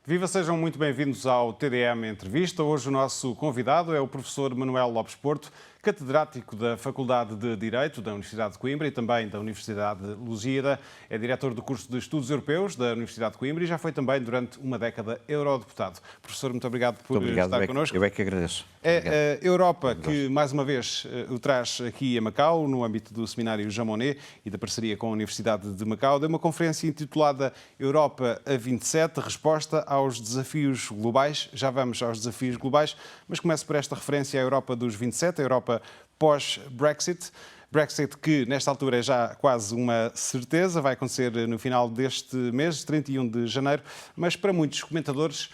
Viva, sejam muito bem-vindos ao TDM Entrevista. Hoje o nosso convidado é o professor Manuel Lopes Porto, catedrático da Faculdade de Direito da Universidade de Coimbra e também da Universidade de Lusíada. É diretor do curso de Estudos Europeus da Universidade de Coimbra e já foi também durante uma década eurodeputado. Professor, muito obrigado por estar connosco. Eu é que agradeço. É a Europa que, mais uma vez, o traz aqui a Macau, no âmbito do seminário Jean Monnet e da parceria com a Universidade de Macau. Deu uma conferência intitulada Europa a 27, resposta aos desafios globais. Já vamos aos desafios globais, mas começo por esta referência à Europa dos 27, a Europa pós-Brexit. Brexit que, nesta altura, é já quase uma certeza, vai acontecer no final deste mês, 31 de janeiro, mas para muitos comentadores,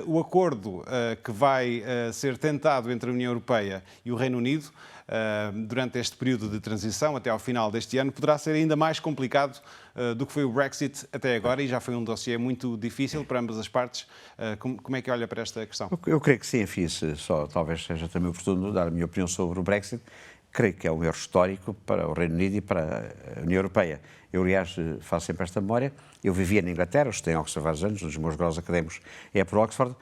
o acordo que vai ser tentado entre a União Europeia e o Reino Unido durante este período de transição, até ao final deste ano, poderá ser ainda mais complicado do que foi o Brexit até agora, e já foi um dossiê muito difícil para ambas as partes. Como é que olha para esta questão? Eu creio que sim, só talvez seja também oportuno dar a minha opinião sobre o Brexit. Creio que é um erro histórico para o Reino Unido e para a União Europeia. Eu, aliás, faço sempre esta memória. Eu vivia na Inglaterra, estou em Oxford há vários anos, um dos meus graus académicos é por Oxford,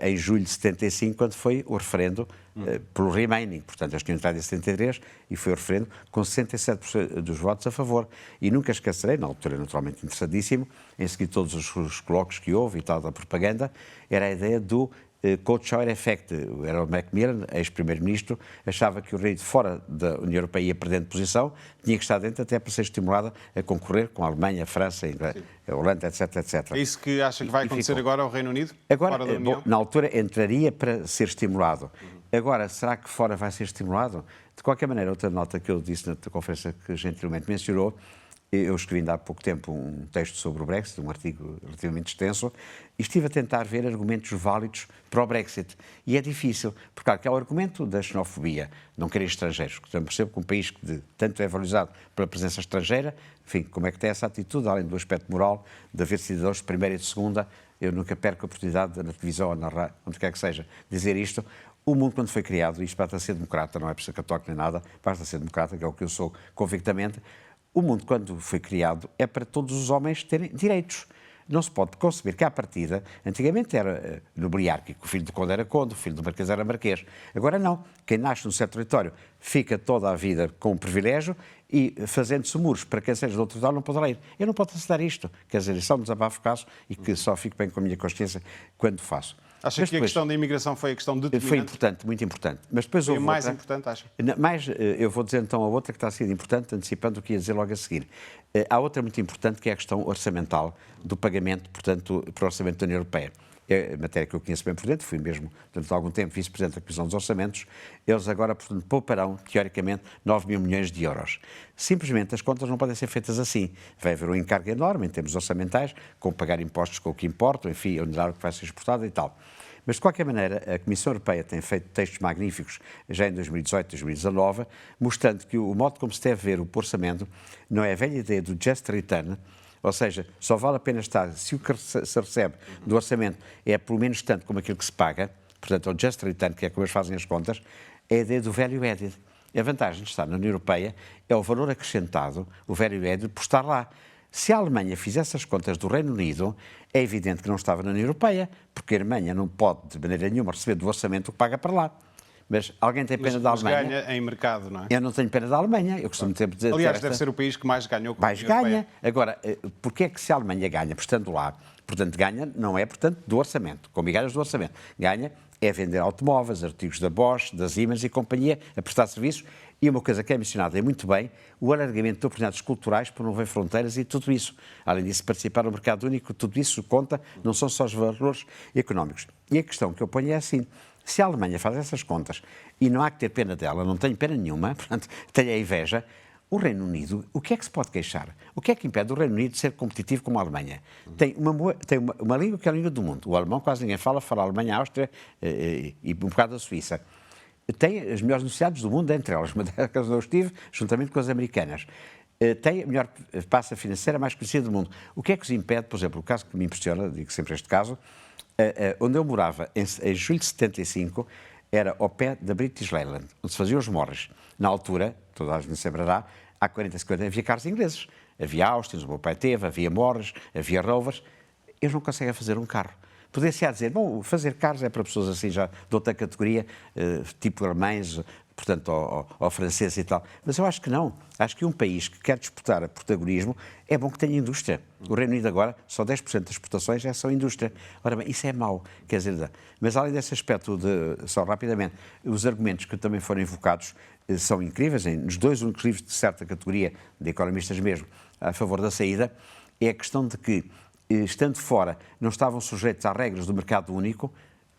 em julho de 75, quando foi o referendo pelo Remaining. Portanto, eles tinham entrado em 73 e foi o referendo com 67% dos votos a favor. E nunca esquecerei, na altura naturalmente interessadíssimo, em seguir todos os colóquios que houve e tal da propaganda, era a ideia do Cold-Shower Effect. O Harold Macmillan, ex-primeiro-ministro, achava que o Reino Unido fora da União Europeia ia perdendo posição, tinha que estar dentro até para ser estimulada a concorrer com a Alemanha, a França, a Holanda, etc, etc. É isso que acha que vai acontecer agora ao Reino Unido? Agora, fora da União? na altura entraria para ser estimulado. Agora, será que fora vai ser estimulado? De qualquer maneira, outra nota que eu disse na conferência que gentilmente mencionou, eu escrevi ainda há pouco tempo um texto sobre o Brexit, um artigo relativamente extenso, e estive a tentar ver argumentos válidos para o Brexit. E é difícil, porque claro, que há o argumento da xenofobia, não querer estrangeiros, que eu percebo que um país que tanto é valorizado pela presença estrangeira, enfim, como é que tem essa atitude, além do aspecto moral, de haver cidadãos de primeira e de segunda, eu nunca perco a oportunidade na televisão ou na rádio, onde quer que seja, dizer isto. O mundo, quando foi criado, isto basta ser democrata, não é por ser católico nem nada, basta ser democrata, que é o que eu sou convictamente. O mundo, quando foi criado, é para todos os homens terem direitos. Não se pode conceber que, à partida, antigamente era nobiliárquico, o filho do conde era conde, o filho do marquês era marquês. Agora não. Quem nasce num certo território fica toda a vida com um privilégio e fazendo-se muros para quem seja de outro território não poderá ir. Eu não posso aceitar isto. Quer dizer, isso é um desabafo caso e que só fico bem com a minha consciência quando faço. Acha que a questão da imigração foi a questão determinante? Foi importante, muito importante. Mas depois foi houve mais outra, importante, acha? Eu vou dizer então a outra que está a ser importante, antecipando o que ia dizer logo a seguir. Há outra muito importante que é a questão orçamental do pagamento, portanto, para o orçamento da União Europeia. É a matéria que eu conheço bem por dentro, fui mesmo durante algum tempo vice-presidente da Comissão dos Orçamentos. Eles agora, portanto, pouparão, teoricamente, 9 mil milhões de euros. Simplesmente as contas não podem ser feitas assim. Vai haver um encargo enorme em termos orçamentais, com pagar impostos com o que importam, enfim, onderar o que vai ser exportado e tal. Mas, de qualquer maneira, a Comissão Europeia tem feito textos magníficos já em 2018, 2019, mostrando que o modo como se deve ver o orçamento não é a velha ideia do just return, ou seja, só vale a pena estar, se o que se recebe do orçamento é pelo menos tanto como aquilo que se paga, portanto, o just return, que é como eles fazem as contas, é a ideia do value added. A vantagem de estar na União Europeia é o valor acrescentado, o value added, por estar lá. Se a Alemanha fizesse as contas do Reino Unido, é evidente que não estava na União Europeia, porque a Alemanha não pode, de maneira nenhuma, receber do orçamento o que paga para lá. Mas alguém tem pena da Alemanha? Mas ganha em mercado, não é? Eu não tenho pena da Alemanha. Eu costumo sempre dizer... Aliás, deve ser o país que mais ganhou com a mais União ganha. Europeia. Agora, porquê é que se a Alemanha ganha, estando lá, portanto, ganha, não é, portanto, do orçamento, com migalhas do orçamento. Ganha é vender automóveis, artigos da Bosch, da Siemens e companhia, a prestar serviços. E uma coisa que é mencionada muito bem, o alargamento de oportunidades culturais por não haver fronteiras e tudo isso. Além disso, participar no mercado único, tudo isso conta, não são só os valores económicos. E a questão que eu ponho é assim, se a Alemanha faz essas contas e não há que ter pena dela, não tenho pena nenhuma, portanto, tenho a inveja, o Reino Unido, o que é que se pode queixar? O que é que impede o Reino Unido de ser competitivo como a Alemanha? Tem uma língua que é a língua do mundo. O alemão quase ninguém fala a Alemanha, a Áustria e um bocado a Suíça. Tem as melhores universidades do mundo, entre elas, uma delas eu estive, juntamente com as americanas. Tem a melhor passa financeira mais conhecida do mundo. O que é que os impede, por exemplo, o caso que me impressiona, digo sempre este caso, onde eu morava em julho de 75, era ao pé da British Leyland, onde se faziam os morros. Na altura, toda a gente se lembrará, há 40, 50 havia carros ingleses. Havia Austin, o meu pai teve, havia Morris, havia Rovers. Eles não conseguem fazer um carro. Poder-se-á dizer, bom, fazer carros é para pessoas assim já de outra categoria, tipo alemães, portanto, ao francês e tal. Mas eu acho que não. Acho que um país que quer disputar a protagonismo é bom que tenha indústria. O Reino Unido agora, só 10% das exportações já são indústria. Ora bem, isso é mau. Quer dizer, mas além desse aspecto, só rapidamente, os argumentos que também foram invocados são incríveis. Nos dois únicos livros de certa categoria, de economistas mesmo, a favor da saída, é a questão de que, estando fora, não estavam sujeitos às regras do mercado único.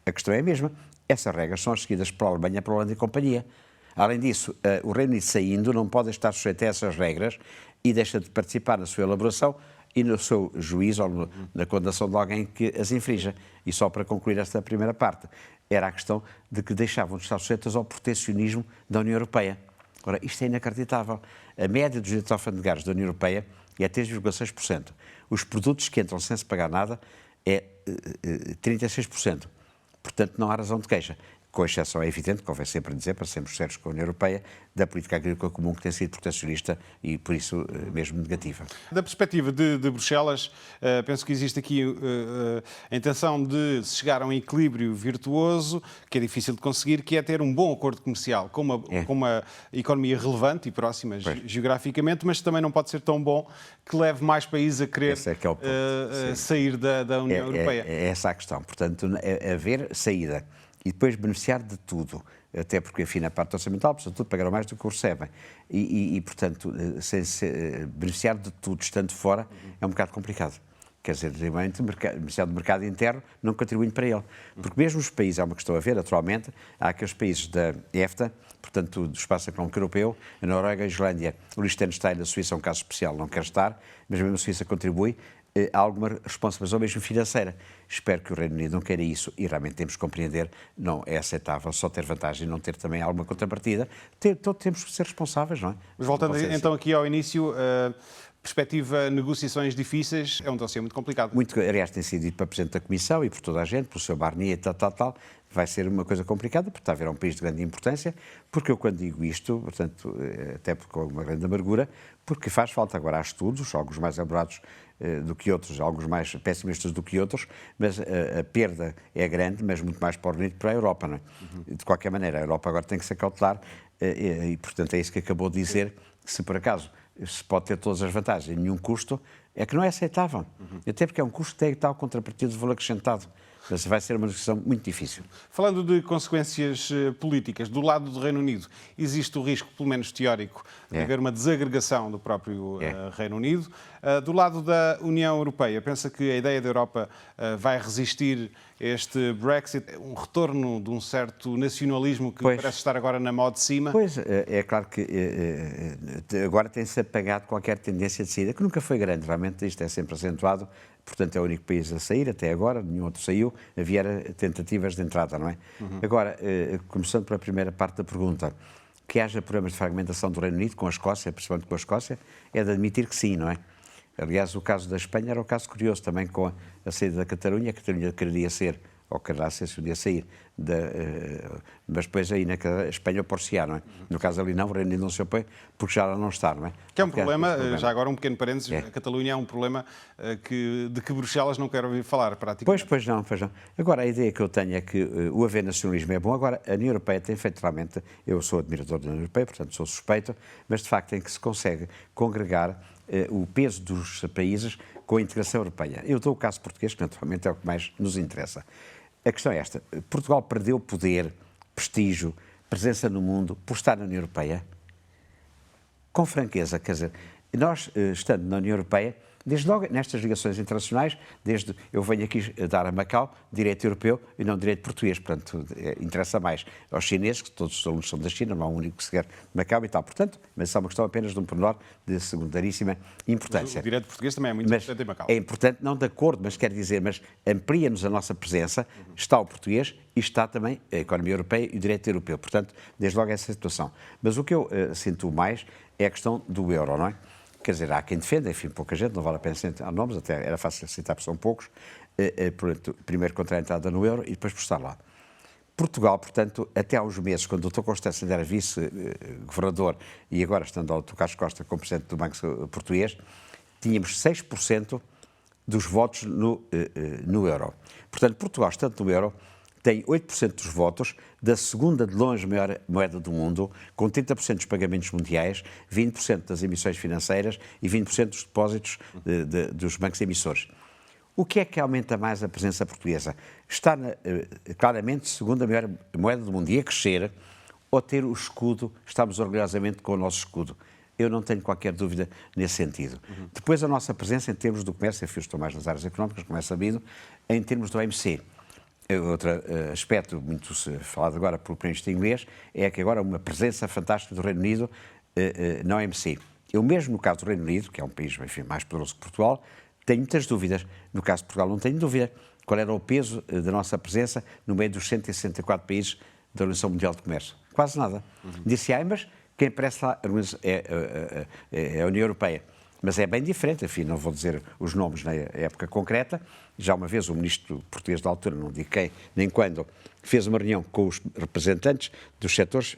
A questão é a mesma. Essas regras são as seguidas pela Alemanha, pela Holanda e companhia. Além disso, o Reino Unido saindo não pode estar sujeito a essas regras e deixa de participar na sua elaboração e no seu juízo ou na condenação de alguém que as infrinja. E só para concluir esta primeira parte, era a questão de que deixavam de estar sujeitas ao protecionismo da União Europeia. Ora, isto é inacreditável. A média dos direitos alfandegários da União Europeia é 3,6%. Os produtos que entram sem se pagar nada é 36%. Portanto, não há razão de queixa. Com exceção, é evidente, convém sempre dizer, para sermos sérios com a União Europeia, da política agrícola comum que tem sido protecionista e, por isso, mesmo negativa. Da perspectiva de Bruxelas, penso que existe aqui a intenção de se chegar a um equilíbrio virtuoso, que é difícil de conseguir, que é ter um bom acordo comercial com uma economia relevante e próxima geograficamente, mas também não pode ser tão bom que leve mais países a querer sair da União Europeia. É essa a questão. Portanto, haver saída e depois beneficiar de tudo, até porque, enfim, na parte orçamental, precisa de tudo, pagaram mais do que recebem. Portanto, beneficiar de tudo, estando fora, é um bocado complicado. Quer dizer, beneficiar do mercado interno, não contribuindo para ele. Porque mesmo os países, há uma questão a ver, atualmente, há aqueles países da EFTA, portanto, do Espaço Económico Europeu, a Noruega, a Islândia, o Liechtenstein, a Suíça é um caso especial, não quer estar, mas mesmo a Suíça contribui, há alguma responsabilização mesmo financeira. Espero que o Reino Unido não queira isso e realmente temos que compreender, não é aceitável só ter vantagem e não ter também alguma contrapartida. Temos que ser responsáveis, não é? Mas voltando então aqui ao início, perspectiva negociações difíceis, é um dossiê muito complicado. Aliás, tem sido dito para o Presidente da Comissão e por toda a gente, pelo Sr. Barnier e tal, vai ser uma coisa complicada, porque está a haver um país de grande importância, porque eu quando digo isto, portanto, até com uma grande amargura, porque faz falta agora há estudos, alguns mais elaborados do que outros, alguns mais pessimistas do que outros, mas a perda é grande, mas muito mais para o Reino Unido que para a Europa, não é? De qualquer maneira, a Europa agora tem que se acautelar e, portanto, é isso que acabou de dizer, que se por acaso se pode ter todas as vantagens e nenhum custo, é que não é aceitável. Até porque é um custo que tem tal contrapartido de valor acrescentado. Mas vai ser uma negociação muito difícil. Falando de consequências políticas, do lado do Reino Unido, existe o risco, pelo menos teórico, de haver uma desagregação do próprio Reino Unido. Do lado da União Europeia, pensa que a ideia da Europa vai resistir a este Brexit, um retorno de um certo nacionalismo que parece estar agora na mão de cima? Pois, é claro que agora tem-se apagado qualquer tendência de saída, que nunca foi grande, realmente isto é sempre acentuado. Portanto, é o único país a sair, até agora, nenhum outro saiu, havia tentativas de entrada, não é? Agora, começando pela primeira parte da pergunta, que haja problemas de fragmentação do Reino Unido com a Escócia, principalmente com a Escócia, é de admitir que sim, não é? Aliás, o caso da Espanha era um caso curioso também com a saída da Catalunha. A Catalunha queria ser, ou quererá ser se um dia sair, mas depois aí na Espanha por-se-á, não é? No caso ali não, o Reino Unido não se opõe, porque já lá não está, não é? Que é um problema, já agora um pequeno parênteses, a Catalunha é um problema de que Bruxelas não quer ouvir falar, praticamente. Pois não. Agora, a ideia que eu tenho é que o haver nacionalismo é bom. Agora, a União Europeia tem feito realmente, eu sou admirador da União Europeia, portanto sou suspeito, mas de facto em que se consegue congregar o peso dos países com a integração europeia. Eu dou o caso português, que naturalmente é o que mais nos interessa. A questão é esta: Portugal perdeu poder, prestígio, presença no mundo por estar na União Europeia? Com franqueza, quer dizer, nós, estando na União Europeia, desde logo nestas ligações internacionais, eu venho aqui dar a Macau direito europeu e não direito português, portanto, interessa mais aos chineses, que todos os alunos são da China, não há um único que se quer de Macau e tal, portanto, mas isso é uma questão apenas de um pormenor de secundaríssima importância. O direito português também é muito importante em Macau. É importante, não de acordo, mas quer dizer, mas amplia-nos a nossa presença, está o português e está também a economia europeia e o direito europeu, portanto, desde logo essa situação. Mas o que eu sinto mais é a questão do euro, não é? Quer dizer, há quem defenda, enfim, pouca gente, não vale a pena citar nomes, até era fácil citar, porque são poucos, primeiro contra a entrada no euro e depois por estar lá. Portugal, portanto, até há uns meses, quando o Dr. Constâncio era vice-governador e agora estando ao Dr. Carlos Costa como presidente do Banco Português, tínhamos 6% dos votos no euro. Portanto, Portugal, estando no euro, tem 8% dos votos da segunda de longe maior moeda do mundo, com 30% dos pagamentos mundiais, 20% das emissões financeiras e 20% dos depósitos dos bancos emissores. O que é que aumenta mais a presença portuguesa? Está claramente segunda maior moeda do mundo e a crescer, ou ter o escudo, estamos orgulhosamente com o nosso escudo. Eu não tenho qualquer dúvida nesse sentido. Depois, a nossa presença em termos do comércio, eu estou mais nas áreas económicas, como é sabido, em termos do OMC. Outro aspecto muito falado agora pelo Primeiro-Ministro inglês é que agora há uma presença fantástica do Reino Unido na OMC. Eu mesmo no caso do Reino Unido, que é um país, enfim, mais poderoso que Portugal, tenho muitas dúvidas. No caso de Portugal não tenho dúvida. Qual era o peso da nossa presença no meio dos 164 países da Organização Mundial de Comércio? Quase nada. Disse, mas quem aparece lá é a União Europeia. Mas é bem diferente, enfim, não vou dizer os nomes na época concreta. Já uma vez o ministro português da altura, não digo quem, nem quando, fez uma reunião com os representantes dos setores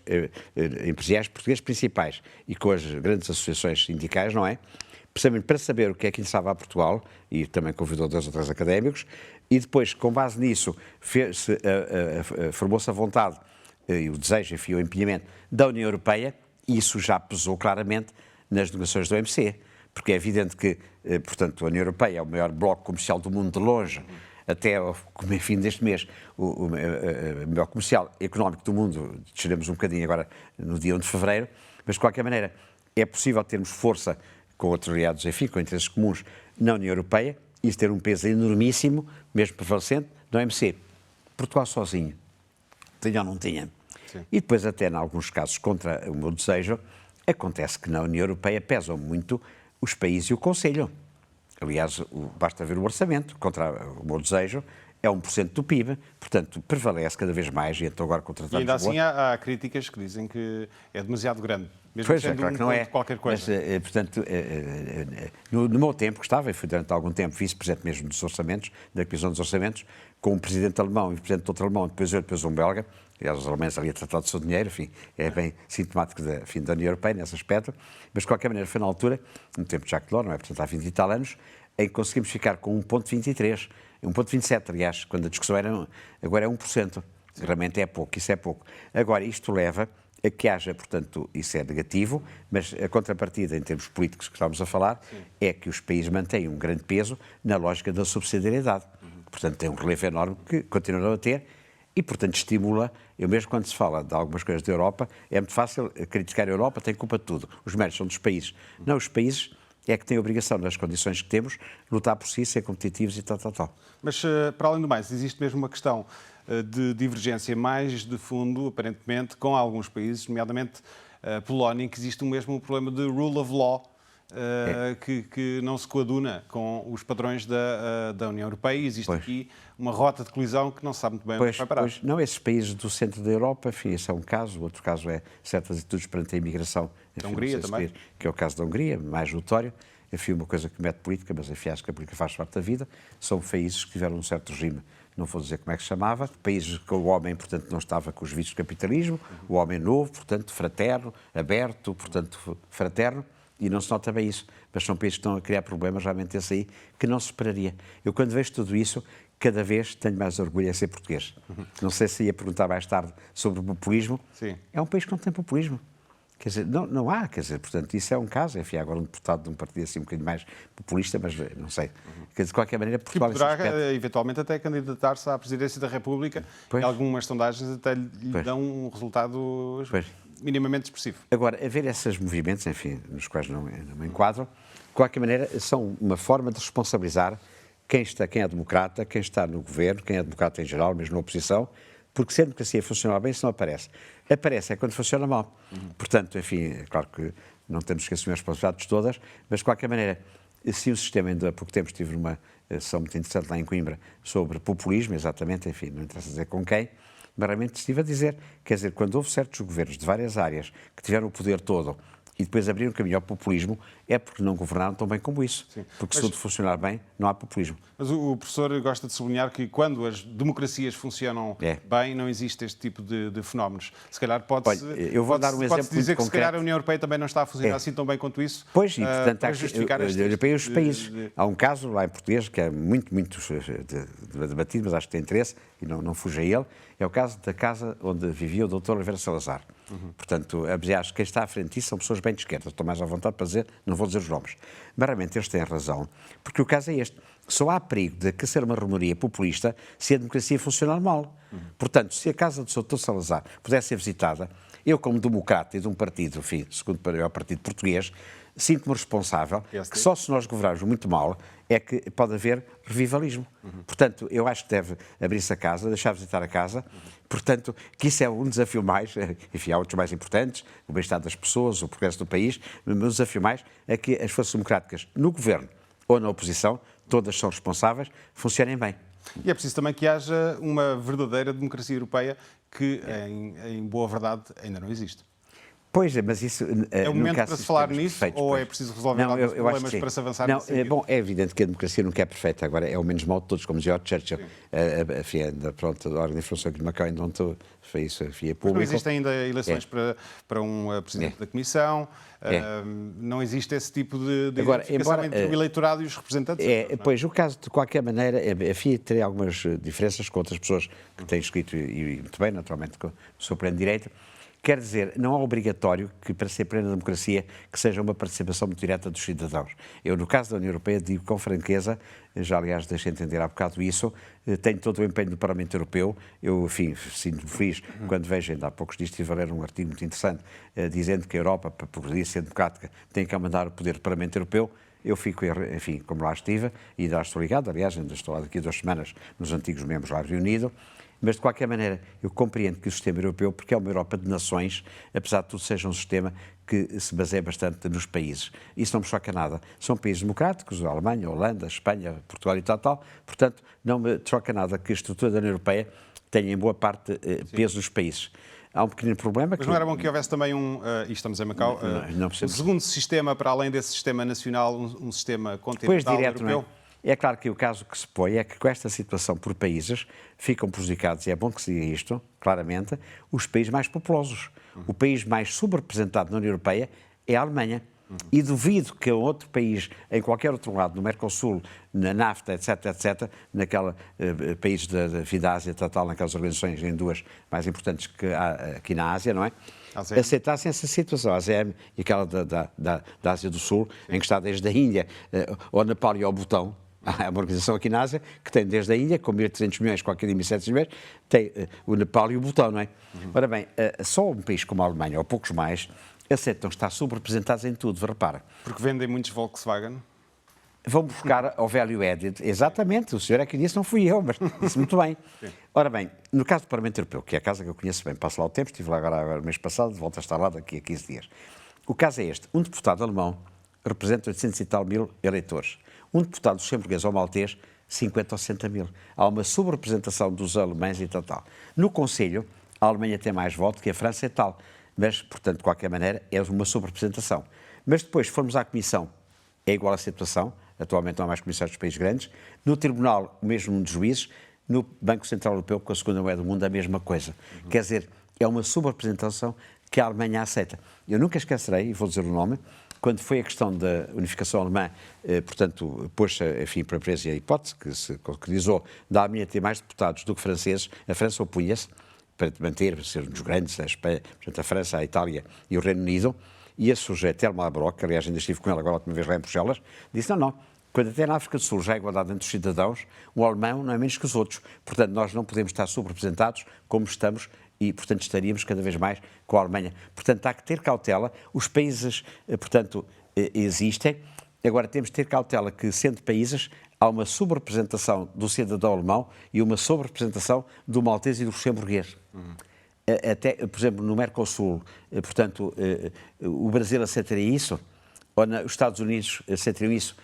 empresariais portugueses principais e com as grandes associações sindicais, não é? Precisamente para saber o que é que interessava a Portugal, e também convidou 2 ou 3 académicos, e depois, com base nisso, formou-se a vontade e o desejo, enfim, o empenhamento da União Europeia, e isso já pesou claramente nas negociações do OMC. Porque é evidente que, portanto, a União Europeia é o maior bloco comercial do mundo de longe, até ao fim deste mês, o maior comercial económico do mundo, desceremos um bocadinho agora no dia 1 de fevereiro, mas de qualquer maneira é possível termos força com outros aliados, enfim, com interesses comuns na União Europeia, e isso ter um peso enormíssimo, mesmo prevalecente, no OMC. Portugal sozinho, tinha ou não tinha? Sim. E depois, até em alguns casos, contra o meu desejo, acontece que na União Europeia pesam muito os países e o Conselho. Aliás, basta ver o orçamento, contra o meu desejo, é 1% do PIB, portanto, prevalece cada vez mais, e então agora contratamos... E ainda assim há críticas que dizem que é demasiado grande, mesmo pois sendo claro que não é qualquer coisa. Mas, portanto, no meu tempo que estava, e fui durante algum tempo vice-presidente mesmo dos orçamentos, da Comissão dos Orçamentos, com um presidente alemão e um presidente de outro alemão, depois eu, depois um belga, aliás, os alemães ali a tratar do seu dinheiro, enfim, é bem sintomático da União Europeia nesse aspecto, mas de qualquer maneira foi na altura, no tempo de Jacques Delors, não é? Portanto, há 20 e tal anos, em que conseguimos ficar com 1,23, 1,27, aliás, quando a discussão era, agora é 1%, realmente é pouco, isso é pouco. Agora, isto leva a que haja, portanto, isso é negativo, mas a contrapartida em termos políticos que estamos a falar é que os países mantêm um grande peso na lógica da subsidiariedade. Portanto, tem um relevo enorme que continuam a ter e, portanto, estimula, eu mesmo quando se fala de algumas coisas da Europa, é muito fácil criticar a Europa, tem culpa de tudo. Os méritos são dos países. Não, os países é que têm a obrigação, nas condições que temos, lutar por si, ser competitivos e tal. Mas, para além do mais, existe mesmo uma questão de divergência mais de fundo, aparentemente, com alguns países, nomeadamente a Polónia, em que existe mesmo um problema de rule of law, que não se coaduna com os padrões da União Europeia, e existe aqui uma rota de colisão que não se sabe muito bem onde vai parar. Não, esses países do centro da Europa, enfim, esse é um caso, o outro caso é certas atitudes perante a imigração, da Hungria também, que é o caso da Hungria, mais notório, enfim, uma coisa que mete política, mas enfim, acho que a política faz parte da vida, são países que tiveram um certo regime, não vou dizer como é que se chamava, países que o homem, portanto, não estava com os vícios do capitalismo, o homem novo, portanto, fraterno, aberto, portanto, fraterno, e não se nota bem isso, mas são países que estão a criar problemas, realmente esse aí, que não se esperaria. Eu, quando vejo tudo isso, cada vez tenho mais orgulho em ser português. Não sei se ia perguntar mais tarde sobre o populismo. Sim. É um país que não tem populismo. Quer dizer, não há, quer dizer, portanto, isso é um caso. Enfim, agora um deputado de um partido assim um bocadinho mais populista, mas não sei. Quer dizer, de qualquer maneira, Portugal... Que poderá, eventualmente, até candidatar-se à presidência da República, e algumas sondagens até lhe dão um resultado minimamente expressivo. Agora, haver esses movimentos, enfim, nos quais não me enquadro, de qualquer maneira, são uma forma de responsabilizar quem é democrata, quem está no governo, quem é democrata em geral, mesmo na oposição, porque se a democracia funciona bem, isso não aparece. Aparece é quando funciona mal. Portanto, enfim, é claro que não temos que assumir as responsabilidades todas, mas de qualquer maneira, se o sistema, ainda há pouco tempo estive numa sessão muito interessante lá em Coimbra sobre populismo, exatamente, enfim, não interessa dizer com quem, mas realmente estive a dizer, quer dizer, quando houve certos governos de várias áreas que tiveram o poder todo e depois abrir um caminho ao populismo, é porque não governaram tão bem como isso. Sim. Porque se tudo funcionar bem, não há populismo. Mas o professor gosta de sublinhar que quando as democracias funcionam bem, não existe este tipo de fenómenos. Se calhar pode-se dizer que se calhar a União Europeia também não está a funcionar assim tão bem quanto isso. Pois, e portanto para justificar a União Europeia e os países. Há um caso lá em português que é muito debatido, mas acho que tem interesse, e não fuja a ele, é o caso da casa onde vivia o Dr. Oliveira Salazar. Portanto, aliás, quem está à frente disso são pessoas bem de esquerda. Estou mais à vontade para dizer, não vou dizer os nomes. Mas realmente eles têm razão, porque o caso é este. Só há perigo de que ser uma romaria populista se a democracia funcionar mal. Portanto, se a casa do Dr. Salazar pudesse ser visitada, eu, como democrata e de um partido, enfim, segundo o partido português, sinto-me responsável que só se nós governarmos muito mal é que pode haver revivalismo. Portanto, eu acho que deve abrir-se a casa, deixar visitar a casa, portanto, que isso é um desafio mais, enfim, há outros mais importantes, o bem-estar das pessoas, o progresso do país, mas o desafio mais é que as forças democráticas no governo ou na oposição, todas são responsáveis, funcionem bem. E é preciso também que haja uma verdadeira democracia europeia que, em boa verdade, ainda não existe. Pois é, mas isso... É o momento para se falar nisso ou é preciso resolver alguns problemas para se avançar nesse sentido? Bom, é evidente que a democracia nunca é perfeita. Agora, é o menos mau de todos, como dizia o Churchill. Pronto, a Ordem Função aqui de Macau ainda não foi isso, é público. Não existem ainda eleições para um presidente da Comissão, não existe esse tipo de identificação entre o eleitorado e os representantes. Pois, o caso, de qualquer maneira, a FIA teria algumas diferenças com outras pessoas que têm escrito, e muito bem, naturalmente, com o seu plano de direito. Quer dizer, não é obrigatório que, para ser plena democracia, que seja uma participação muito direta dos cidadãos. Eu, no caso da União Europeia, digo com franqueza, já aliás deixei entender há bocado isso, tenho todo o empenho do Parlamento Europeu. Eu, enfim, sinto-me feliz quando vejo, ainda há poucos dias estive a ler um artigo muito interessante, dizendo que a Europa, para poder ser democrática, tem que mandar o poder do Parlamento Europeu. Eu fico, enfim, como lá estive, e já estou ligado, aliás, ainda estou lá daqui a 2 semanas nos antigos membros lá reunidos. Mas, de qualquer maneira, eu compreendo que o sistema europeu, porque é uma Europa de nações, apesar de tudo, seja um sistema que se baseia bastante nos países. Isso não me choca nada. São países democráticos, a Alemanha, a Holanda, a Espanha, Portugal e tal. Portanto, não me choca nada que a estrutura da União Europeia tenha, em boa parte, peso nos países. Há um pequeno problema... Mas não era bom que houvesse também e estamos em Macau, um segundo sistema, para além desse sistema nacional, um sistema continental europeu? É claro que o caso que se põe é que com esta situação por países ficam prejudicados, e é bom que se diga isto, claramente, os países mais populosos. O país mais subrepresentado na União Europeia é a Alemanha. E duvido que outro país, em qualquer outro lado, no Mercosul, na NAFTA, etc., naquela países da Ásia, naquelas organizações, em duas mais importantes que há aqui na Ásia, não é? Aceitassem essa situação, a ASEAN e aquela da Ásia do Sul, em que está desde a Índia ao Nepal e ao Butão. Há uma organização aqui na Ásia que tem desde a Índia, com 1.300 milhões, qualquer dia 1.700 milhões, tem o Nepal e o Butão, não é? Ora bem, só um país como a Alemanha, ou poucos mais, aceitam estar subrepresentados em tudo, repara. Porque vendem muitos Volkswagen? Vão buscar ao value added. Exatamente, o senhor é que disse, não fui eu, mas disse muito bem. Ora bem, no caso do Parlamento Europeu, que é a casa que eu conheço bem, passo lá o tempo, estive lá agora no mês passado, volto a estar lá daqui a 15 dias. O caso é este, um deputado alemão representa 800 e tal mil eleitores. Um deputado luxemburguês ou maltês, 50 ou 60 mil. Há uma subrepresentação dos alemães e tal. No Conselho, a Alemanha tem mais voto que a França e tal. Mas, portanto, de qualquer maneira, é uma subrepresentação. Mas depois, se formos à Comissão, é igual a situação. Atualmente não há mais comissários dos países grandes. No Tribunal, o mesmo dos juízes. No Banco Central Europeu, com a segunda moeda do mundo, a mesma coisa. Quer dizer, é uma subrepresentação que a Alemanha aceita. Eu nunca esquecerei, e vou dizer o nome, quando foi a questão da unificação alemã, portanto, pôs, enfim, para a presa a hipótese, que se concretizou, da Alemanha ter mais deputados do que franceses, a França opunha-se, para manter, ser um dos grandes, a Espanha, portanto, a França, a Itália e o Reino Unido, e esse sujeito, Elmar Brok, que aliás ainda estive com ele agora a última vez lá em Bruxelas, disse, não, quando até na África do Sul já há igualdade entre os cidadãos, o alemão não é menos que os outros. Portanto, nós não podemos estar subrepresentados como estamos e, portanto, estaríamos cada vez mais com a Alemanha. Portanto, há que ter cautela. Os países, portanto, existem. Agora, temos de ter cautela que, sendo países, há uma subrepresentação do cidadão alemão e uma subrepresentação do maltês e do luxemburguês. Até, por exemplo, no Mercosul, portanto, o Brasil aceitaria isso? Ou os Estados Unidos aceitariam isso?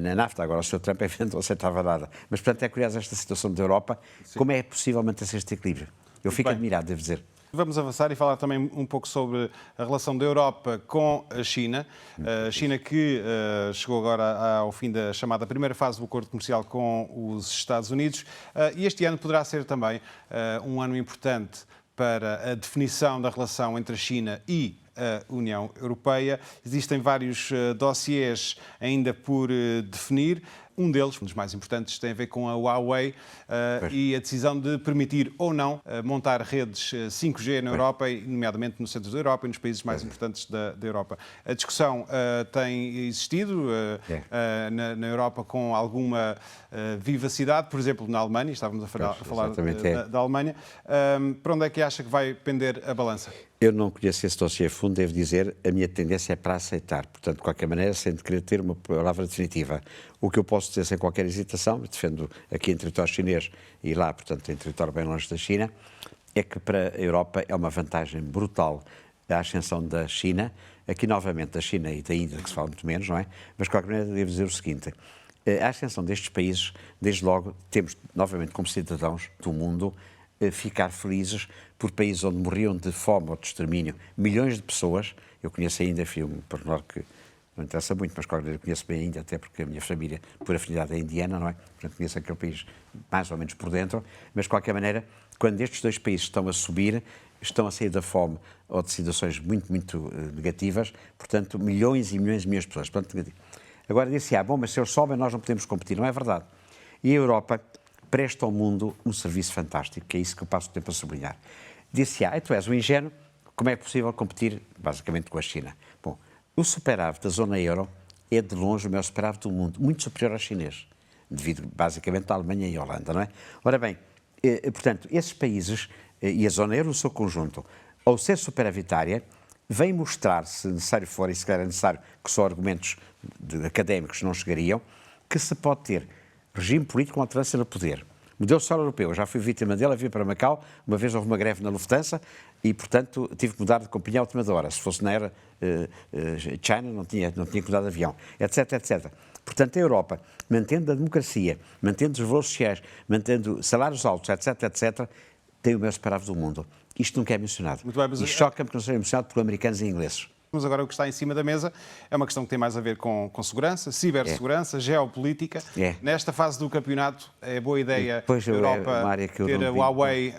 Na NAFTA, agora o Sr. Trump não aceitava nada. Mas, portanto, é curiosa esta situação da Europa. Sim. Como é possível manter-se este equilíbrio? Eu fico admirado, devo dizer. Vamos avançar e falar também um pouco sobre a relação da Europa com a China. A China que chegou agora ao fim da chamada primeira fase do acordo comercial com os Estados Unidos. E este ano poderá ser também um ano importante para a definição da relação entre a China e a União Europeia. Existem vários dossiês ainda por definir. Um deles, um dos mais importantes, tem a ver com a Huawei e a decisão de permitir ou não montar redes 5G na Europa, nomeadamente no centro da Europa e nos países mais importantes da Europa. A discussão tem existido na Europa com alguma vivacidade, por exemplo, na Alemanha, estávamos a falar da Alemanha. Para onde é que acha que vai pender a balança? Eu não conheço esse dossiê a fundo, devo dizer, a minha tendência é para aceitar. Portanto, de qualquer maneira, sem querer ter uma palavra definitiva. O que eu posso dizer sem qualquer hesitação, defendo aqui em território chinês e lá, portanto, em território bem longe da China, é que para a Europa é uma vantagem brutal a ascensão da China. Aqui, novamente, da China e da Índia, que se fala muito menos, não é? Mas, de qualquer maneira, devo dizer o seguinte. A ascensão destes países, desde logo, temos, novamente, como cidadãos do mundo, ficar felizes por países onde morriam de fome ou de extermínio milhões de pessoas. Eu conheço ainda, um pormenor que não interessa muito, mas eu conheço bem ainda, até porque a minha família, por afinidade, é indiana, não é? Portanto, conheço aquele país mais ou menos por dentro, mas, de qualquer maneira, quando estes dois países estão a subir, estão a sair da fome ou de situações muito, muito negativas, portanto, milhões e milhões e milhões de pessoas. Portanto, agora disse, bom, mas se eles sobem, nós não podemos competir. Não é verdade. E a Europa presta ao mundo um serviço fantástico, que é isso que eu passo o tempo a sublinhar. Disse, tu és um ingênuo, como é possível competir, basicamente, com a China? Bom, o superávit da zona euro é, de longe, o maior superávit do mundo, muito superior ao chinês, devido, basicamente, à Alemanha e à Holanda, não é? Ora bem, portanto, esses países e a zona euro no seu conjunto, ao ser superavitária, vem mostrar, se necessário for, e se calhar é necessário, que só argumentos académicos não chegariam, que se pode ter regime político com alternância no poder. Modelo social europeu, já fui vítima dele, vim para Macau, uma vez houve uma greve na Lufthansa e, portanto, tive que mudar de companhia à última hora. Se fosse na era China, não tinha que mudar de avião, etc, etc. Portanto, a Europa, mantendo a democracia, mantendo os valores sociais, mantendo salários altos, etc, etc, tem o maior superávit do mundo. Isto nunca é mencionado. Muito bem, mas E choca-me que não seja mencionado por americanos e ingleses. Mas agora o que está em cima da mesa é uma questão que tem mais a ver com segurança, cibersegurança, geopolítica. Nesta fase do campeonato, é boa ideia a Europa ter a Huawei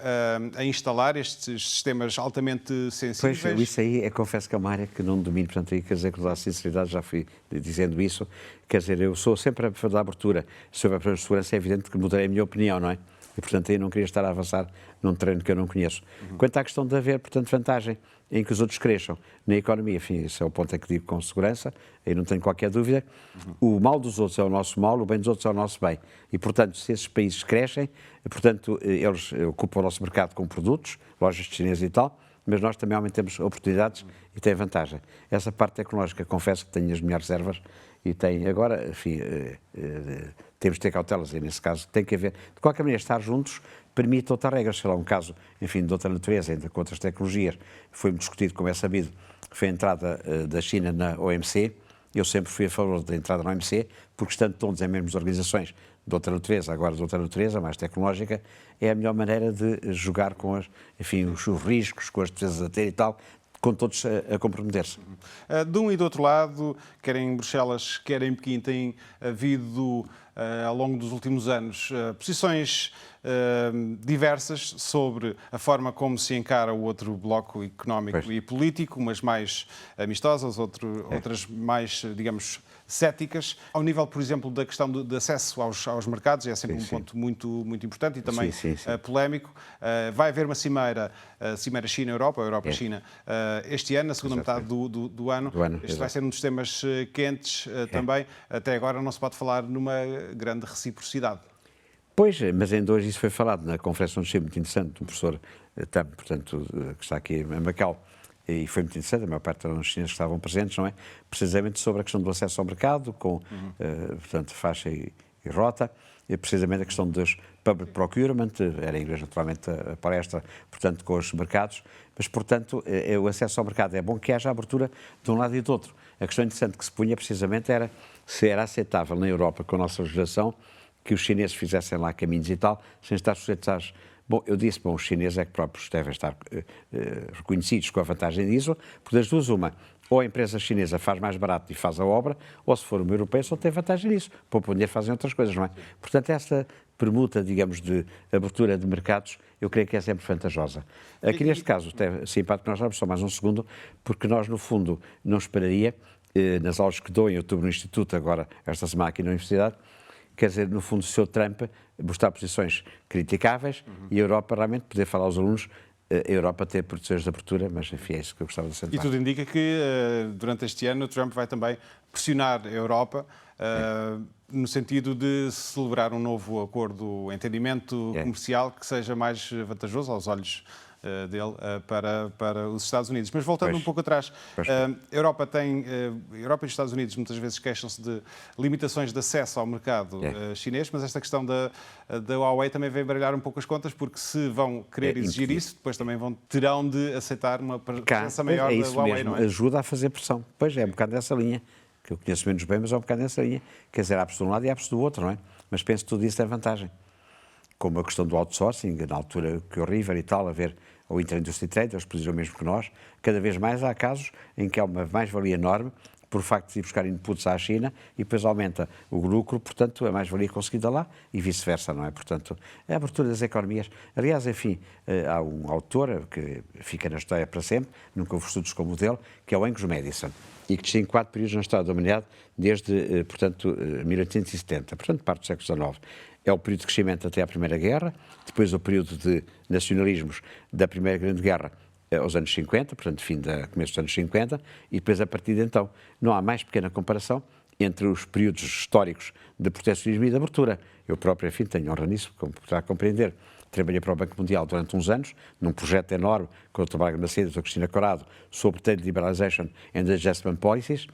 a instalar estes sistemas altamente sensíveis? Pois, isso aí, confesso que é uma área que não domino, portanto, aí quer dizer que, com toda a sinceridade, já fui dizendo isso. Quer dizer, eu sou sempre a favor da abertura. Sobre a segurança é evidente que mudarei a minha opinião, não é? E, portanto, aí não queria estar a avançar num terreno que eu não conheço. Quanto à questão de haver, portanto, vantagem em que os outros cresçam na economia, enfim, esse é o ponto em que digo com segurança, aí não tenho qualquer dúvida. O mal dos outros é o nosso mal, o bem dos outros é o nosso bem. E, portanto, se esses países crescem, portanto, eles ocupam o nosso mercado com produtos, lojas chinesas e tal, mas nós também aumentamos oportunidades e tem vantagem. Essa parte tecnológica, confesso que tenho as minhas reservas e tem agora, enfim, temos de ter cautelas e, nesse caso, tem que haver. De qualquer maneira, estar juntos permite outra regra, sei lá, um caso, enfim, de outra natureza, ainda com outras tecnologias. Foi-me discutido, como é sabido, foi a entrada da China na OMC. Eu sempre fui a favor da entrada na OMC, porque estando todos em mesmas organizações de outra natureza, agora de outra natureza, mais tecnológica, é a melhor maneira de jogar com enfim, os riscos, com as defesas a ter e tal, com todos a comprometer-se. De um e do outro lado, quer em Bruxelas, quer em Pequim, tem havido, ao longo dos últimos anos, posições diversas sobre a forma como se encara o outro bloco económico e político, umas mais amistosas, outras mais, digamos, céticas. Ao nível, por exemplo, da questão de acesso aos mercados, é sempre um ponto muito, muito importante e também polémico. Vai haver uma cimeira China-Europa, ou Europa-China, este ano, na segunda metade do ano. Este vai ser um dos temas quentes também. Até agora não se pode falar numa grande reciprocidade. Pois, mas em dois isso foi falado na conferência onde achei muito interessante, um professor, portanto, que está aqui em Macau, e foi muito interessante, a maior parte dos chineses que estavam presentes, não é? Precisamente sobre a questão do acesso ao mercado, com, portanto, faixa e rota, e precisamente a questão dos public procurement, era em inglês naturalmente a palestra, portanto, com os mercados, mas, portanto, o acesso ao mercado é bom que haja abertura de um lado e do outro. A questão interessante que se punha precisamente era se era aceitável na Europa, com a nossa legislação, que os chineses fizessem lá caminhos e tal, sem estar sujeitos às Bom, eu disse, bom, os chineses é que próprios devem estar reconhecidos com a vantagem disso, porque das duas uma, ou a empresa chinesa faz mais barato e faz a obra, ou se for uma europeia só tem vantagem nisso, para o dinheiro fazem outras coisas, não é? Portanto, essa permuta, digamos, de abertura de mercados, eu creio que é sempre vantajosa. Aqui neste caso, até simpático, nós vamos só mais um segundo, porque nós, no fundo, não esperaria, nas aulas que dou em outubro no Instituto, agora, esta semana aqui na Universidade, quer dizer, no fundo, o Sr. Trump mostrar posições criticáveis e a Europa realmente poder falar aos alunos, a Europa ter posições de abertura, mas enfim, é isso que eu gostava de acentuar. E tudo indica que durante este ano o Trump vai também pressionar a Europa no sentido de celebrar um novo acordo, um entendimento comercial que seja mais vantajoso aos olhos dele para os Estados Unidos. Mas voltando um pouco atrás, a Europa e os Estados Unidos muitas vezes queixam-se de limitações de acesso ao mercado chinês, mas esta questão da Huawei também vem baralhar um pouco as contas, porque se vão querer exigir isso, depois também terão de aceitar uma presença maior da Huawei, mesmo, não é? Ajuda a fazer pressão. Pois é um bocado dessa linha, que eu conheço menos bem, mas é um bocado dessa linha. Quer dizer, há-se de um lado e há-se do outro, não é? Mas penso que tudo isso é vantagem. Como a questão do outsourcing, na altura que horrível e tal, a ver o Inter-Industry Trade, eles produziram o mesmo que nós. Cada vez mais há casos em que há uma mais-valia enorme por facto de ir buscar inputs à China e depois aumenta o lucro, portanto, a mais-valia conseguida lá e vice-versa, não é? Portanto, a abertura das economias. Aliás, enfim, há um autor que fica na história para sempre, nunca houve estudos como o dele, que é o Angus Madison, e que distingue 4 períodos na história da humanidade desde, portanto, 1870, portanto, parte do século XIX. É o período de crescimento até à Primeira Guerra, depois o período de nacionalismos da Primeira Grande Guerra aos anos 50, portanto, começo dos anos 50, e depois, a partir de então, não há mais pequena comparação entre os períodos históricos de protecionismo e de abertura. Eu próprio, enfim, tenho honra nisso, como poderá compreender. Trabalhei para o Banco Mundial durante uns anos, num projeto enorme, com o Dr. Braga Macedo e a Dr. Cristina Corrado, sobre Trade Liberalization and Adjustment Policies,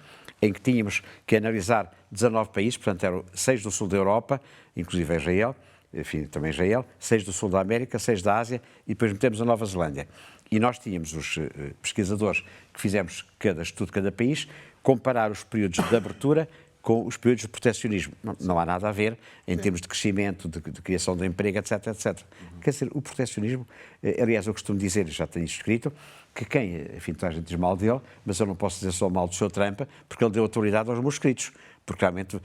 em que tínhamos que analisar 19 países, portanto, eram 6 do sul da Europa, inclusive Israel, enfim, também Israel, 6 do sul da América, 6 da Ásia, e depois metemos a Nova Zelândia. E nós tínhamos os pesquisadores que fizemos cada estudo de cada país, comparar os períodos de abertura com os períodos de protecionismo. Não há nada a ver em termos de crescimento, de criação de emprego, etc, etc. Quer dizer, o protecionismo, aliás, eu costumo dizer, já tenho escrito, que enfim, toda a gente diz mal dele, mas eu não posso dizer só mal do Sr. Trump, porque ele deu autoridade aos meus escritos. Porque realmente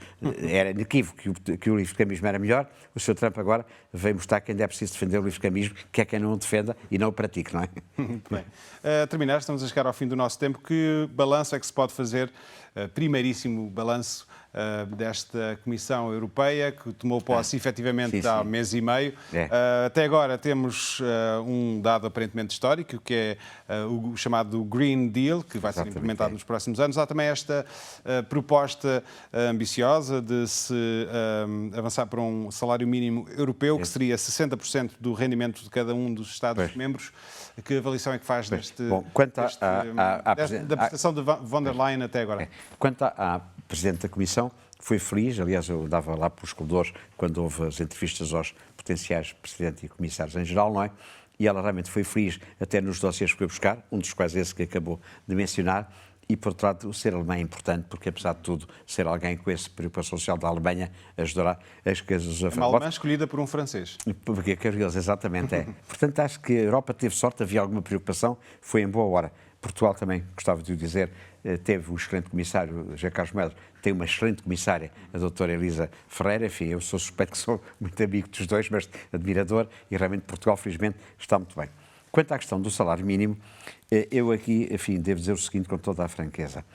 era inequívoco que o livre-camismo era melhor. O Sr. Trump agora veio mostrar que ainda é preciso defender o livre-camismo, que é quem não o defenda e não o pratique, não é? Muito bem. A terminar, estamos a chegar ao fim do nosso tempo. Que balanço é que se pode fazer, primeiríssimo balanço desta Comissão Europeia, que tomou posse efetivamente há mês e meio. Até agora temos um dado aparentemente histórico, que é o chamado Green Deal, que vai ser implementado nos próximos anos. Há também esta proposta ambiciosa de se avançar para um salário mínimo europeu, que seria 60% do rendimento de cada um dos Estados-membros. Que avaliação é que faz da prestação de von der Leyen até agora? Quanto à Presidente da Comissão, foi feliz, aliás, eu dava lá pelos corredores quando houve as entrevistas aos potenciais Presidente e Comissários em geral, não é? E ela realmente foi feliz até nos dossiês que foi buscar, um dos quais esse que acabou de mencionar, e, por outro lado, o ser alemã é importante, porque, apesar de tudo, ser alguém com esse preocupação social da Alemanha ajudará as coisas a fazer. Uma alemã escolhida por um francês. Porque é curioso, exatamente, é. Portanto, acho que a Europa teve sorte, havia alguma preocupação, foi em boa hora. Portugal também, gostava de o dizer, teve um excelente comissário, José Carlos Medro, tem uma excelente comissária, a doutora Elisa Ferreira, enfim, eu sou suspeito que sou muito amigo dos dois, mas admirador, e realmente Portugal, felizmente, está muito bem. Quanto à questão do salário mínimo, eu aqui, enfim, devo dizer o seguinte com toda a franqueza.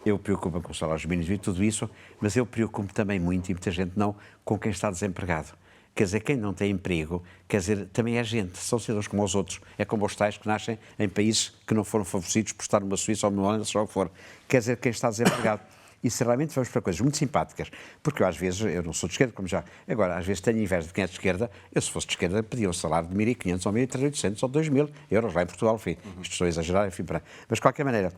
Eu preocupo-me com os salários mínimos e tudo isso, mas eu preocupo-me também muito, e muita gente não, com quem está desempregado. Quer dizer, quem não tem emprego, quer dizer, também é gente, são cidadãos como os outros. É como os tais que nascem em países que não foram favorecidos por estar numa Suíça ou numa Holanda, seja o que for. Quer dizer, quem está desempregado. E realmente vamos para coisas muito simpáticas, porque eu às vezes, eu não sou de esquerda, como já, agora às vezes tenho inveja de quem é de esquerda, eu se fosse de esquerda pedia um salário de 1.500 ou 1.800 ou 2.000 euros lá em Portugal, enfim, isto estou a exagerar, enfim, mas de qualquer maneira,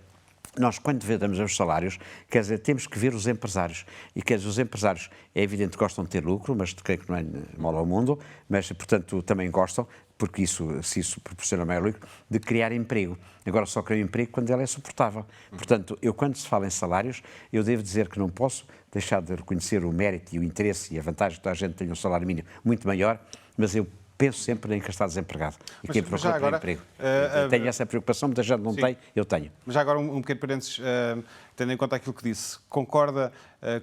nós, quando damos os salários, quer dizer, temos que ver os empresários. E, quer dizer, os empresários, é evidente que gostam de ter lucro, mas creio que não é mal ao mundo, mas, portanto, também gostam, porque se isso proporciona maior lucro, de criar emprego. Agora, só criar emprego quando ele é suportável. Portanto, quando se fala em salários, eu devo dizer que não posso deixar de reconhecer o mérito e o interesse e a vantagem que toda a gente tenha um salário mínimo muito maior, mas eu penso sempre em quem está desempregado e quem mas já procura agora, emprego. Tenho essa preocupação, muita gente não tem, eu tenho. Mas já agora um pequeno parênteses, tendo em conta aquilo que disse, concorda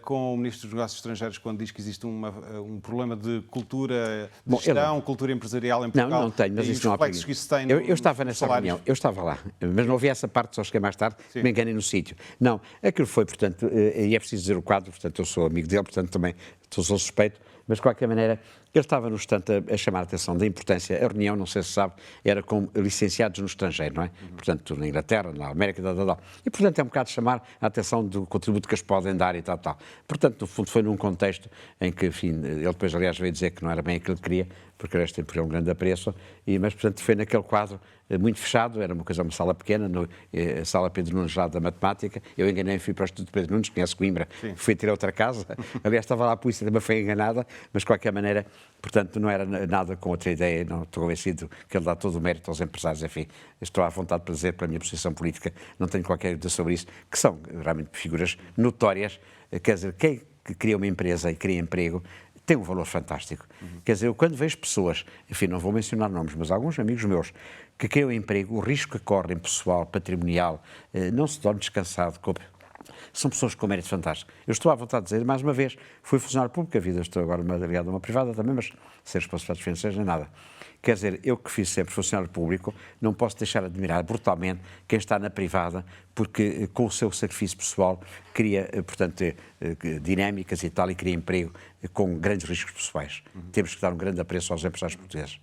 com o Ministro dos Negócios Estrangeiros quando diz que existe um problema de cultura de gestão, cultura empresarial em Portugal? Não tenho, mas e isso não há reflexos que isso tem eu estava nessa salários? reunião, eu estava lá, mas não ouvi essa parte, só cheguei mais tarde, me enganei no sítio. Não, aquilo foi, portanto, e é preciso dizer o quadro, portanto, eu sou amigo dele, portanto, também sou suspeito, mas de qualquer maneira, ele estava no instante a chamar a atenção da importância. A reunião, não sei se sabe, era com licenciados no estrangeiro, não é? Portanto, na Inglaterra, na América, e portanto é um bocado chamar a atenção do contributo que eles podem dar e tal. Portanto, no fundo, foi num contexto em que, enfim, ele depois, aliás, veio dizer que não era bem aquilo que queria, porque este tem um grande apreço, mas, portanto, foi naquele quadro muito fechado, era uma sala pequena, a sala Pedro Nunes lá da matemática. Eu enganei, fui para o Instituto Pedro Nunes, conhece Coimbra, fui ter outra casa, aliás, estava lá a polícia, também foi enganada, mas de qualquer maneira, portanto, não era nada com outra ideia, não estou convencido que ele dá todo o mérito aos empresários, enfim, estou à vontade para dizer, pela minha posição política, não tenho qualquer dúvida sobre isso, que são realmente figuras notórias, quer dizer, quem cria uma empresa e cria emprego, tem um valor fantástico. Quer dizer, eu quando vejo pessoas, enfim, não vou mencionar nomes, mas alguns amigos meus, que criam emprego, o risco que correm pessoal, patrimonial, não se dorme descansado, são pessoas com mérito fantástico. Eu estou à vontade de dizer, mais uma vez, fui funcionário público, a vida estou agora ligado a uma privada também, mas sem responsabilidades financeiras nem nada. Quer dizer, eu que fiz sempre funcionário público, não posso deixar de admirar brutalmente quem está na privada, porque com o seu sacrifício pessoal cria, portanto, dinâmicas e tal, e cria emprego com grandes riscos pessoais. Temos que dar um grande apreço aos empresários portugueses.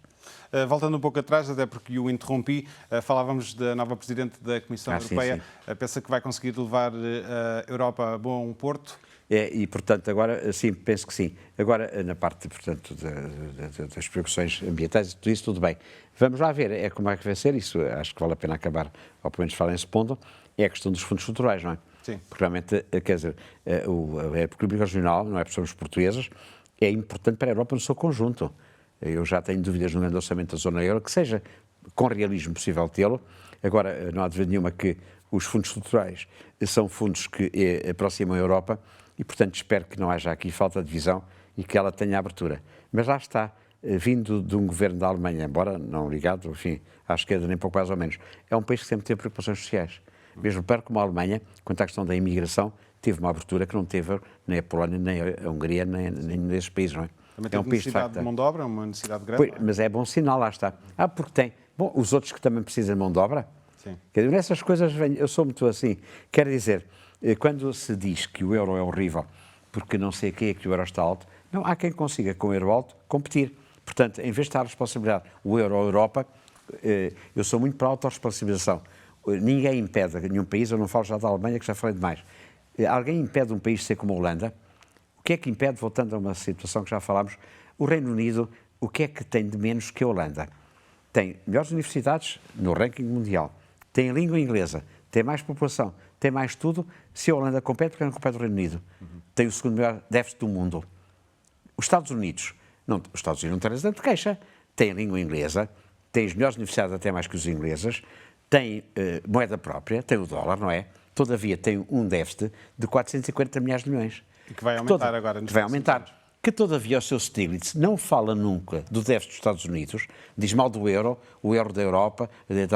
Voltando um pouco atrás, até porque o interrompi, falávamos da nova Presidente da Comissão Europeia. Sim. Pensa que vai conseguir levar a Europa a bom porto? E, portanto, agora, sim, penso que sim. Agora, na parte, portanto, das preocupações ambientais, tudo isso, tudo bem. Vamos lá ver, como é que vai ser isso. Acho que vale a pena acabar, ou pelo menos falar nesse ponto, é a questão dos fundos estruturais, não é? Sim. Porque, realmente, quer dizer, a República Regional, não é por sermos portugueses, é importante para a Europa no seu conjunto. Eu já tenho dúvidas no grande orçamento da zona euro, que seja com realismo possível tê-lo. Agora, não há dúvida nenhuma que os fundos estruturais são fundos que aproximam a Europa e, portanto, espero que não haja aqui falta de visão e que ela tenha abertura. Mas lá está, vindo de um governo da Alemanha, embora não ligado, enfim, à esquerda nem pouco mais ou menos, é um país que sempre teve preocupações sociais. Mesmo perto como a Alemanha, quanto à questão da imigração, teve uma abertura que não teve nem a Polónia, nem a Hungria, nem nesses países, não é? Também tem necessidade de mão de obra, uma necessidade grande. Pois, mas é bom sinal, lá está. Porque tem. Bom, os outros que também precisam de mão de obra. Sim. Quer dizer, nessas coisas, eu sou muito assim. Quer dizer, quando se diz que o euro é horrível porque não sei quem é que o euro está alto, não, há quem consiga com o euro alto competir. Portanto, em vez de estar a responsabilidade o euro ou a Europa, eu sou muito para a autorresponsabilização. Ninguém impede, nenhum país, eu não falo já da Alemanha, que já falei demais. Alguém impede um país de ser como a Holanda? O que é que impede, voltando a uma situação que já falámos, o Reino Unido, o que é que tem de menos que a Holanda? Tem melhores universidades no ranking mundial, tem a língua inglesa, tem mais população, tem mais tudo. Se a Holanda compete, porque não compete o Reino Unido? Tem o segundo maior déficit do mundo. Os Estados Unidos não têm razão de queixa, tem a língua inglesa, tem as melhores universidades até mais que os ingleses, tem moeda própria, tem o dólar, não é? Todavia tem um déficit de 440 milhares de milhões. E que vai aumentar agora. Que vai aumentar. Que, todavia, o seu Stiglitz não fala nunca do déficit dos Estados Unidos, diz mal do euro, o euro da Europa,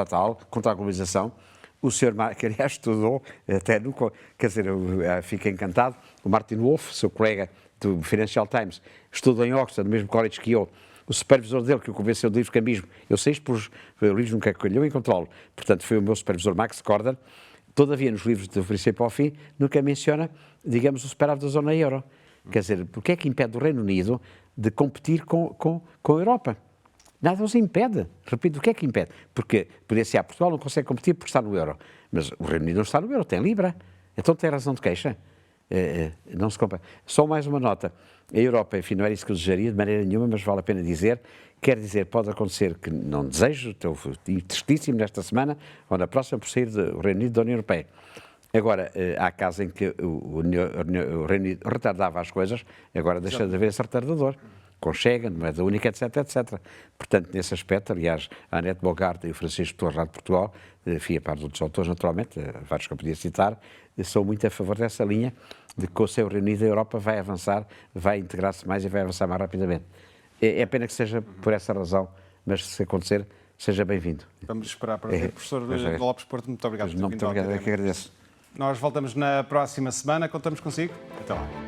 tal, contra a globalização. O senhor, que aliás estudou, até nunca, quer dizer, eu fiquei encantado, o Martin Wolf, seu colega do Financial Times, estudou em Oxford, no mesmo college que eu, o supervisor dele, que o convenceu do livro Cambismo, eu sei isto por livros nunca colheu em controle, portanto foi o meu supervisor Max Corder. Todavia, nos livros do princípio ao fim, nunca menciona, digamos, o superávit da zona euro. Quer dizer, porque é que impede o Reino Unido de competir com a Europa? Nada os impede. Repito, o que é que impede? Porque, poderia ser, Portugal não consegue competir porque está no euro. Mas o Reino Unido não está no euro, tem Libra. Então tem razão de queixa. Não se compara. Só mais uma nota. A Europa, enfim, não era isso que eu desejaria de maneira nenhuma, mas vale a pena dizer. Quer dizer, pode acontecer que não desejo, estou tristíssimo nesta semana, ou na próxima, por sair do Reino Unido da União Europeia. Agora, há casos em que o Reino Unido retardava as coisas, agora deixa de haver esse retardador. Com Schengen, moeda única, etc, etc. Portanto, nesse aspecto, aliás, a Anete Bogarta e o Francisco Torres lá de Portugal, enfim, a par de outros autores, naturalmente, vários que eu podia citar, sou muito a favor dessa linha de que com o seu Reino Unido a Europa vai avançar, vai integrar-se mais e vai avançar mais rapidamente. É pena que seja por essa razão, mas se acontecer, seja bem-vindo. Vamos esperar para ver. Professor Lopes Porto, muito obrigado por ter vindo. Muito obrigado, é que agradeço. Nós voltamos na próxima semana, contamos consigo. Até lá.